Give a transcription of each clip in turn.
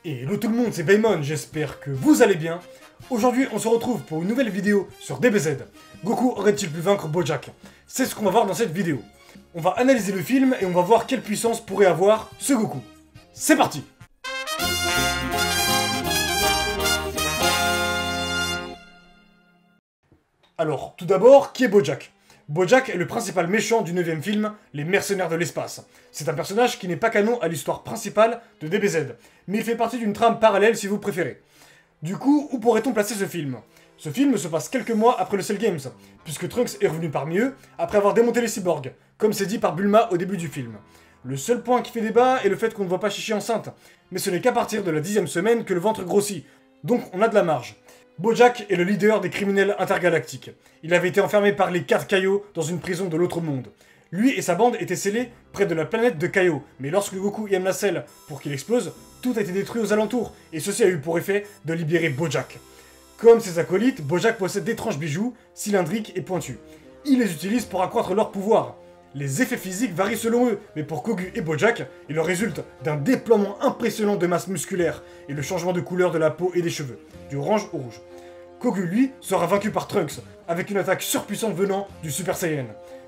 Et hello tout le monde, c'est Paimon, j'espère que vous allez bien. Aujourd'hui, on se retrouve pour une nouvelle vidéo sur DBZ. Goku aurait-il pu vaincre Bojack? C'est ce qu'on va voir dans cette vidéo. On va analyser le film et on va voir quelle puissance pourrait avoir ce Goku. C'est parti! Alors, tout d'abord, qui est Bojack? Bojack est le principal méchant du 9ème film, Les Mercenaires de l'Espace. C'est un personnage qui n'est pas canon à l'histoire principale de DBZ, mais il fait partie d'une trame parallèle si vous préférez. Du coup, où pourrait-on placer ce film? Ce film se passe quelques mois après le Cell Games, puisque Trunks est revenu parmi eux après avoir démonté les cyborgs, comme c'est dit par Bulma au début du film. Le seul point qui fait débat est le fait qu'on ne voit pas Chichi enceinte, mais ce n'est qu'à partir de la 10ème semaine que le ventre grossit, donc on a de la marge. Bojack est le leader des criminels intergalactiques. Il avait été enfermé par les 4 Kaio dans une prison de l'autre monde. Lui et sa bande étaient scellés près de la planète de Kaio, mais lorsque Goku y amena celle pour qu'il explose, tout a été détruit aux alentours, et ceci a eu pour effet de libérer Bojack. Comme ses acolytes, Bojack possède d'étranges bijoux, cylindriques et pointus. Il les utilise pour accroître leur pouvoir. Les effets physiques varient selon eux, mais pour Kogu et Bojack, il leur résulte d'un déploiement impressionnant de masse musculaire et le changement de couleur de la peau et des cheveux, du orange au rouge. Kogu, lui, sera vaincu par Trunks, avec une attaque surpuissante venant du Super Saiyan.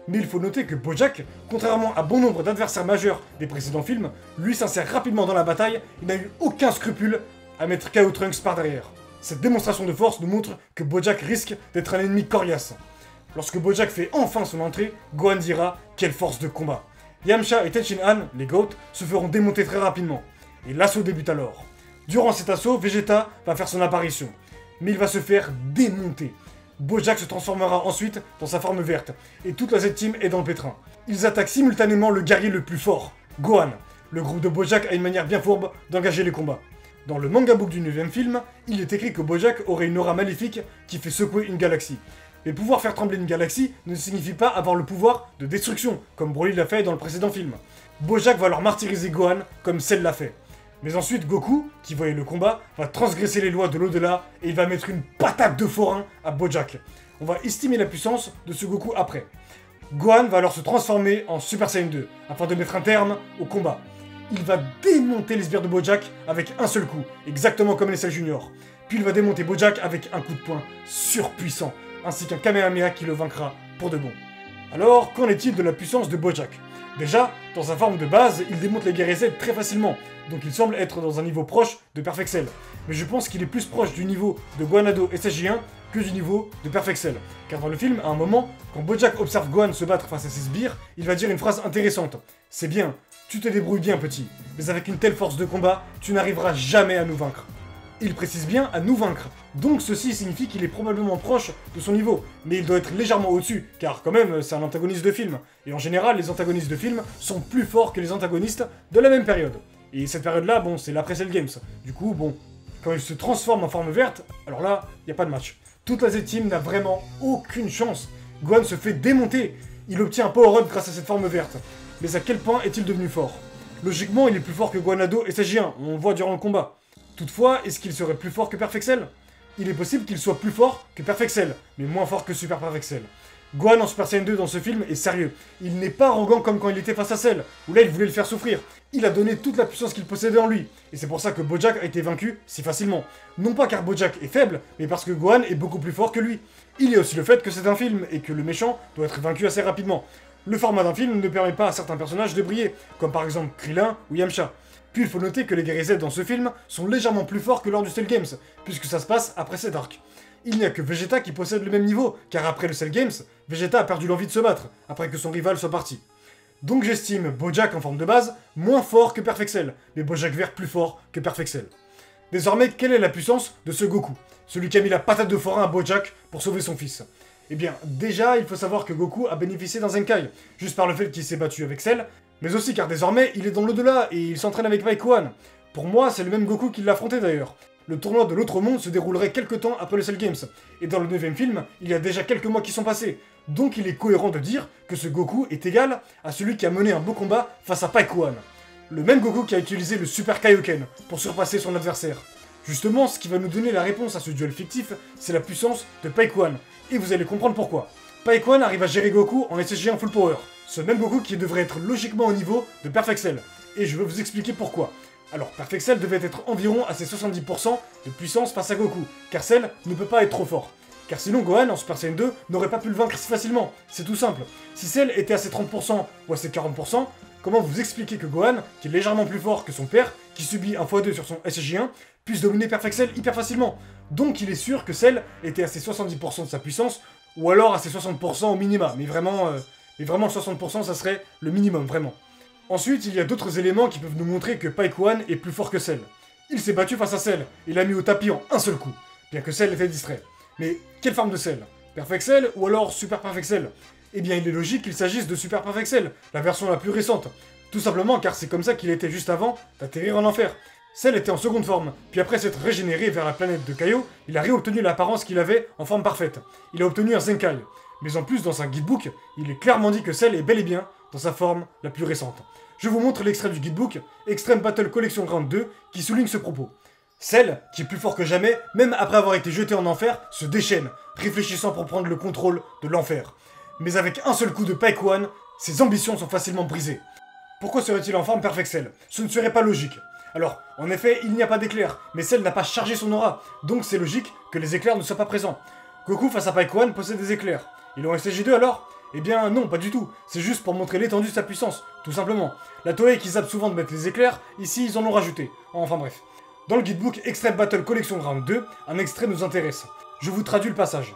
Mais il faut noter que Bojack, contrairement à bon nombre d'adversaires majeurs des précédents films, lui s'insère rapidement dans la bataille et n'a eu aucun scrupule à mettre KO Trunks par derrière. Cette démonstration de force nous montre que Bojack risque d'être un ennemi coriace. Lorsque Bojack fait enfin son entrée, Gohan dira « Quelle force de combat !» Yamcha et Tenshin Han, les Goats, se feront démonter très rapidement. Et l'assaut débute alors. Durant cet assaut, Vegeta va faire son apparition. Mais il va se faire démonter. Bojack se transformera ensuite dans sa forme verte, et toute la Z-Team est dans le pétrin. Ils attaquent simultanément le guerrier le plus fort, Gohan. Le groupe de Bojack a une manière bien fourbe d'engager les combats. Dans le manga book du 9ème film, il est écrit que Bojack aurait une aura maléfique qui fait secouer une galaxie. Mais pouvoir faire trembler une galaxie ne signifie pas avoir le pouvoir de destruction, comme Broly l'a fait dans le précédent film. Bojack va alors martyriser Gohan, comme Cell l'a fait. Mais ensuite, Goku, qui voyait le combat, va transgresser les lois de l'au-delà et il va mettre une patate de forain à Bojack. On va estimer la puissance de ce Goku après. Gohan va alors se transformer en Super Saiyan 2, afin de mettre un terme au combat. Il va démonter les sbires de Bojack avec un seul coup, exactement comme les Cell Junior. Puis il va démonter Bojack avec un coup de poing surpuissant, ainsi qu'un Kamehameha qui le vaincra pour de bon. Alors, qu'en est-il de la puissance de Bojack? Déjà, dans sa forme de base, il démonte les guerriers Z très facilement, donc il semble être dans un niveau proche de Perfect Cell. Mais je pense qu'il est plus proche du niveau de Gohanado SSJ1 que du niveau de Perfect Cell. Car dans le film, à un moment, quand Bojack observe Gohan se battre face à ses sbires, il va dire une phrase intéressante. C'est bien, tu te débrouilles bien petit, mais avec une telle force de combat, tu n'arriveras jamais à nous vaincre. Il précise bien à nous vaincre, donc ceci signifie qu'il est probablement proche de son niveau, mais il doit être légèrement au-dessus, car quand même c'est un antagoniste de film, et en général les antagonistes de film sont plus forts que les antagonistes de la même période. Et cette période-là, bon, c'est l'après Cell Games, du coup, bon, quand il se transforme en forme verte, alors là, y a pas de match. Toute la Z-Team n'a vraiment aucune chance. Gohan se fait démonter, il obtient un power-up grâce à cette forme verte. Mais à quel point est-il devenu fort? Logiquement, il est plus fort que Gohanado et SSJ1, on le voit durant le combat. Toutefois, est-ce qu'il serait plus fort que Perfect Cell? Il est possible qu'il soit plus fort que Perfect Cell, mais moins fort que Super Perfect Cell. Gohan en Super Saiyan 2 dans ce film est sérieux. Il n'est pas arrogant comme quand il était face à Cell, où là il voulait le faire souffrir. Il a donné toute la puissance qu'il possédait en lui. Et c'est pour ça que Bojack a été vaincu si facilement. Non pas car Bojack est faible, mais parce que Gohan est beaucoup plus fort que lui. Il y a aussi le fait que c'est un film, et que le méchant doit être vaincu assez rapidement. Le format d'un film ne permet pas à certains personnages de briller, comme par exemple Krillin ou Yamcha. Puis il faut noter que les guerriers Z dans ce film sont légèrement plus forts que lors du Cell Games, puisque ça se passe après cet arc. Il n'y a que Vegeta qui possède le même niveau, car après le Cell Games, Vegeta a perdu l'envie de se battre, après que son rival soit parti. Donc j'estime Bojack en forme de base moins fort que Perfect Cell, mais Bojack vert plus fort que Perfect Cell. Désormais, quelle est la puissance de ce Goku? Celui qui a mis la patate de forain à Bojack pour sauver son fils. Eh bien, déjà, il faut savoir que Goku a bénéficié d'un Zenkai, juste par le fait qu'il s'est battu avec Cell, mais aussi car désormais, il est dans l'au-delà et il s'entraîne avec Paikuan. Pour moi, c'est le même Goku qui l'a affronté d'ailleurs. Le tournoi de l'autre monde se déroulerait quelques temps après le Cell Games, et dans le 9ème film, il y a déjà quelques mois qui sont passés. Donc il est cohérent de dire que ce Goku est égal à celui qui a mené un beau combat face à Paikuan. Le même Goku qui a utilisé le Super Kaioken pour surpasser son adversaire. Justement, ce qui va nous donner la réponse à ce duel fictif, c'est la puissance de Paikuan, et vous allez comprendre pourquoi. Paikuan arrive à gérer Goku en SSJ en full power, ce même Goku qui devrait être logiquement au niveau de Perfect Cell, et je vais vous expliquer pourquoi. Alors Perfect Cell devait être environ à ses 70% de puissance face à Goku, car Cell ne peut pas être trop fort. Car sinon Gohan en Super Saiyan 2 n'aurait pas pu le vaincre si facilement, c'est tout simple. Si Cell était à ses 30% ou à ses 40%, comment vous expliquez que Gohan, qui est légèrement plus fort que son père, qui subit 1x2 sur son SJ1, puisse dominer Perfect Cell hyper facilement? Donc il est sûr que Cell était à ses 70% de sa puissance, ou alors à ses 60% au minima, mais vraiment le 60% ça serait le minimum, vraiment. Ensuite, il y a d'autres éléments qui peuvent nous montrer que Pyke-One est plus fort que Cell. Il s'est battu face à Cell, et l'a mis au tapis en un seul coup, bien que Cell était distrait. Mais quelle forme de Cell? Perfect Cell ou alors Super Perfect Cell? Eh bien il est logique qu'il s'agisse de Super Perfect Cell, la version la plus récente. Tout simplement car c'est comme ça qu'il était juste avant d'atterrir en enfer. Cell était en seconde forme, puis après s'être régénéré vers la planète de Kaio, il a réobtenu l'apparence qu'il avait en forme parfaite. Il a obtenu un Zenkai. Mais en plus, dans un guidebook, il est clairement dit que Cell est bel et bien dans sa forme la plus récente. Je vous montre l'extrait du guidebook, Extreme Battle Collection Ground 2, qui souligne ce propos. Cell, qui est plus fort que jamais, même après avoir été jeté en enfer, se déchaîne, réfléchissant pour prendre le contrôle de l'enfer. Mais avec un seul coup de Pyke-One, ses ambitions sont facilement brisées. Pourquoi serait-il en forme Perfect Cell? Ce ne serait pas logique. Alors, en effet, il n'y a pas d'éclair, mais Cell n'a pas chargé son aura, donc c'est logique que les éclairs ne soient pas présents. Goku face à Pyke-One possède des éclairs. Il en SJ2 alors? Eh bien non, pas du tout, c'est juste pour montrer l'étendue de sa puissance, tout simplement. La Toei qui zappe souvent de mettre les éclairs, ici ils en ont rajouté. Enfin bref. Dans le guidebook Extreme Battle Collection Round 2, un extrait nous intéresse. Je vous traduis le passage.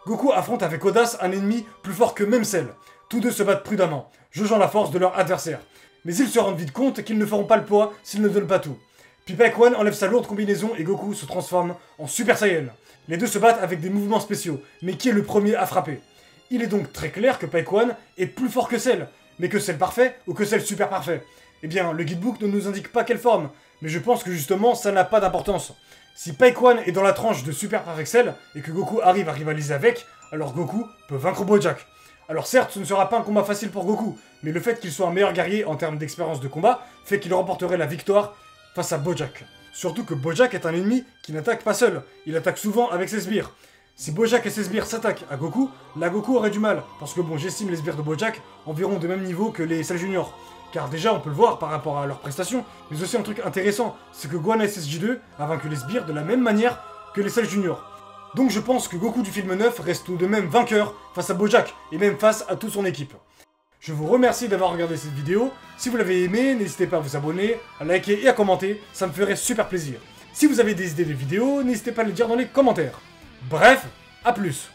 Goku affronte avec audace un ennemi plus fort que même Cell. Tous deux se battent prudemment, jaugeant la force de leur adversaire. Mais ils se rendent vite compte qu'ils ne feront pas le poids s'ils ne donnent pas tout. Puis Pyke-One enlève sa lourde combinaison et Goku se transforme en Super Saiyan. Les deux se battent avec des mouvements spéciaux, mais qui est le premier à frapper? Il est donc très clair que Pyke-One est plus fort que Cell, mais que Cell parfait ou que Cell super parfait. Eh bien, le guidebook ne nous indique pas quelle forme, mais je pense que justement ça n'a pas d'importance. Si Pyke-One est dans la tranche de Super Perfect Cell et que Goku arrive à rivaliser avec, alors Goku peut vaincre Bojack. Alors certes, ce ne sera pas un combat facile pour Goku, mais le fait qu'il soit un meilleur guerrier en termes d'expérience de combat fait qu'il remporterait la victoire face à Bojack. Surtout que Bojack est un ennemi qui n'attaque pas seul, il attaque souvent avec ses sbires. Si Bojack et ses sbires s'attaquent à Goku, là Goku aurait du mal, parce que bon, j'estime les sbires de Bojack environ de même niveau que les Cell Junior. Car déjà, on peut le voir par rapport à leurs prestations, mais aussi un truc intéressant, c'est que Gohan SSJ2 a vaincu les sbires de la même manière que les Cell Junior. Donc je pense que Goku du film 9 reste tout de même vainqueur face à Bojack, et même face à toute son équipe. Je vous remercie d'avoir regardé cette vidéo, si vous l'avez aimé, n'hésitez pas à vous abonner, à liker et à commenter, ça me ferait super plaisir. Si vous avez des idées de vidéos, n'hésitez pas à les dire dans les commentaires. Bref, à plus.